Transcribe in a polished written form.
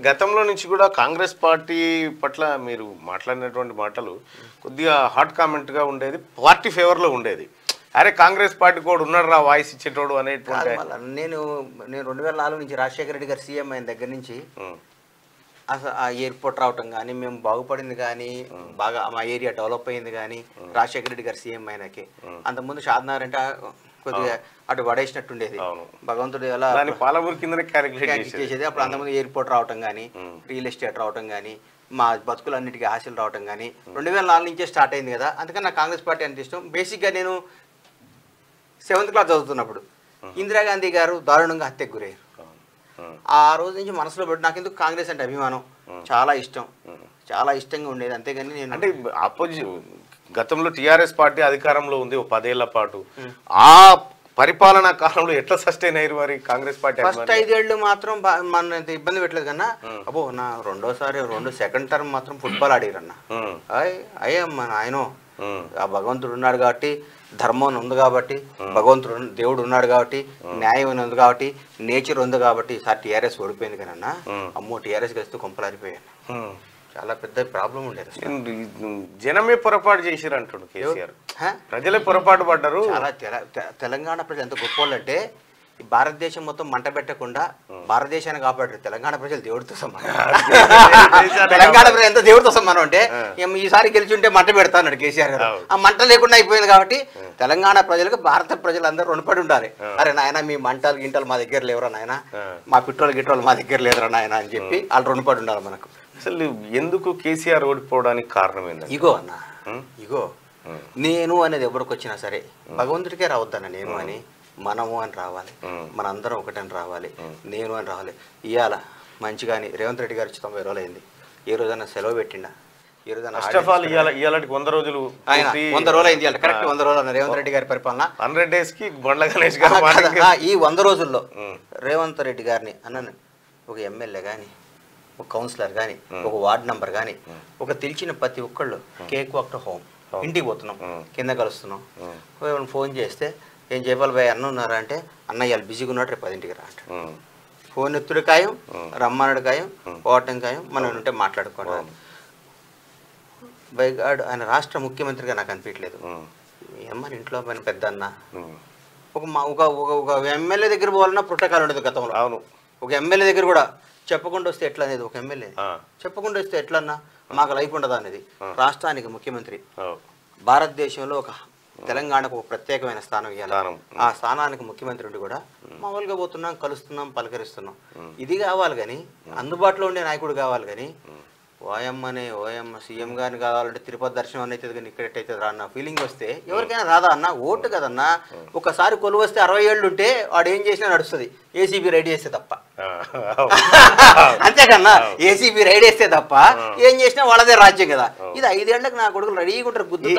గతంలో నుంచి కూడా కాంగ్రెస్ పార్టీ పట్ల మీరు మాట్లాడినటువంటి మాటలు కొద్దిగా హాట్ కామెంట్గా ఉండేది, పార్టీ ఫేవర్లో ఉండేది. అరే కాంగ్రెస్ పార్టీ కూడా ఉన్నాడు రా వాయిస్ ఇచ్చేటోడు అనేటువంటి. నేను 2004 నుంచి రాజశేఖర రెడ్డి గారు సీఎం అయిన దగ్గర నుంచి అసలు ఆ ఎయిర్పోర్ట్ రావటం కానీ, మేము బాగుపడింది కానీ, బాగా మా ఏరియా డెవలప్ అయింది కానీ రాజశేఖర రెడ్డి గారు సీఎం అయినకి. అంతకుముందు షాద్నగర్ అంటే కొద్దిగా అటు పడేసినట్టుండేది, భగవంతుడు ఎలా పాలమూరు కింద క్యాలిక్యులేట్ చేసేది. అప్పుడు అంతకుముందు ఎయిర్పోర్ట్ రావటం కానీ, రియల్ ఎస్టేట్ రావటం కానీ, మా బతుకులన్నిటికీ ఆశలు రావటం కానీ 2004 నుంచే స్టార్ట్ అయింది కదా. అందుకని నాకు కాంగ్రెస్ పార్టీ అంటే ఇష్టం. బేసిక్గా నేను 7th క్లాస్ చదువుతున్నప్పుడు ఇందిరాగాంధీ గారు దారుణంగా హత్యకు గురయ్యారు. ఆ రోజు నుంచి మనసులో పెట్టి నాకు ఎందుకు కాంగ్రెస్ అంటే అభిమానం, చాలా ఇష్టం, చాలా ఇష్టంగా ఉండేది. అంతేగాని నేను అంటే గతంలో టీఆర్ఎస్ పార్టీ అధికారంలో ఉంది 10 ఏళ్ల పాటు. ఆ పరిపాలనా కాలంలో ఎట్లా సస్టైన్ అయ్యారు మరి కాంగ్రెస్ పార్టీ? ఫస్ట్ 5 ఏళ్ళు మాత్రం మన ఇబ్బంది పెట్టలేదు కన్నా. అబ్బో నా సెకండ్ టర్మ్ మాత్రం ఫుట్బాల్ ఆడిరన్నా. అయ్యమ్మా ఆయన ఆ భగవంతుడు ఉన్నాడు కాబట్టి, ధర్మం ఉంది కాబట్టి, భగవంతుడు దేవుడు ఉన్నాడు కాబట్టి, న్యాయం ఉంది కాబట్టి, నేచర్ ఉంది కాబట్టి ఈసారి టీఆర్ఎస్ ఓడిపోయింది కన్నా. అమ్మో టీఆర్ఎస్ కలిస్తే కొంపలారిపోయాను. చాలా పెద్ద ప్రాబ్లం ఉండేది. జనమే పొరపాటు చేసిరు అంటాడు కేసీఆర్. ప్రజలే పొరపాటు పడ్డారు. చాలా తెలంగాణ ప్రజలు ఎంత గొప్ప వాళ్ళు అంటే ఈ భారతదేశం మొత్తం మంట పెట్టకుండా భారతదేశాన్ని కాపాడారు. తెలంగాణ ప్రజలు దేవుడితో సమానం. తెలంగాణ ప్రజలు ఎంత దేవుడితో సమానం అంటే ఈసారి గెలిచుంటే మంట పెడతాన్నాడు కేసీఆర్ గారు. ఆ మంట లేకుండా అయిపోయింది కాబట్టి తెలంగాణ ప్రజలకు భారత ప్రజలు అందరూ రుణపడి ఉండాలి. అరే నాయన మీ మంటలు గింటలు మా దగ్గర లేవురా నాయన, మా గిట్రోలు మా దగ్గర లేదురా నాయన అని చెప్పి వాళ్ళు రుణపడి ఉండాలి మనకు. అసలు ఎందుకు కేసీఆర్ ఓడిపోవడానికి కారణం ఏంటంటే ఇగో అన్న, ఇగో నేను అనేది ఎవరికి వచ్చినా సరే భగవంతుడికే రావద్దన్న. నేను అని, మనము అని రావాలి, మనందరం ఒకటని రావాలి, నేను అని రావాలి. ఇవాళ మంచిగాని రేవంత్ రెడ్డి గారు 90 రోజులు అయింది. ఏ రోజైనా సెలవు పెట్టిండా? ఈ రోజైనా 100 రోజులు ఆయన 100 రోజులు అయింది. కరెక్ట్ 100 రోజులు అన్న రేవంత్ రెడ్డి గారి పరిపాలన. 100 days కి బండ్ల గణేష్ గారు ఈ 100 రోజుల్లో రేవంత్ రెడ్డి గారిని అన్నాను, ఒక ఎమ్మెల్యే కానీ, ఒక కౌన్సిలర్ కానీ, ఒక వార్డు మెంబర్ కానీ, ఒక తెలిసిన ప్రతి ఒక్కళ్ళు కేక్ వాక్ టు హోమ్, ఇంటికి పోతున్నాం, కింద కలుస్తున్నాం. ఫోన్ చేస్తే ఏం చెప్పాలి భయ అన్న ఉన్నారా అంటే, అన్న ఇవాళ బిజీగా ఉన్నాడు, రేపు 10ంటికి రా అంట. ఫోన్ ఎత్తుడు ఖాయం, రమ్మనుడు ఖాయం, పోవటం ఖాయం, మనం ఉంటే మాట్లాడుకోవడం. బైగాడ్ ఆయన రాష్ట్ర ముఖ్యమంత్రిగా నాకు అనిపించలేదు. ఏమని ఇంట్లో పైన పెద్ద అన్న ఒక ఎమ్మెల్యే దగ్గర పోవాలన్నా ప్రోటోకాల్ ఉండదు గతంలో. అవును, ఒక ఎమ్మెల్యే దగ్గర కూడా చెప్పకుండా వస్తే ఎట్లా అనేది, ఒక ఎమ్మెల్యే చెప్పకుండా వస్తే ఎట్లన్నా మాకు లైఫ్ ఉండదా అనేది. రాష్ట్రానికి ముఖ్యమంత్రి, భారతదేశంలో ఒక తెలంగాణకు ఒక ప్రత్యేకమైన స్థానం ఇవ్వాలి. ఆ స్థానానికి ముఖ్యమంత్రి ఉండి కూడా మామూలుగా పోతున్నాం, కలుస్తున్నాం, పలకరిస్తున్నాం. ఇది కావాలి కానీ, అందుబాటులో ఉండే నాయకుడు కావాలి కానీ ఓయమ్మ సీఎం గారిని కావాలంటే తిరుపతి దర్శనం అని అవుతుంది కానీ ఇక్కడ అవుతుంది రా అన్న ఫీలింగ్ వస్తే ఎవరికైనా రాదా అన్న? ఓటు కదన్నా. ఒకసారి కొలువు వస్తే 60 ఏళ్ళు ఉంటే వాడు ఏం చేసినా నడుస్తుంది, ఏసీబీ రైడ్ చేస్తే తప్ప. అంతేకన్నా ఏసీబీ రైడ్ వేస్తే తప్ప ఏం చేసినా వాళ్ళదే రాజ్యం కదా. ఇది 5 ఏళ్ళకి నా కొడుకులు రెడీగా ఉంటారు గుద్దు.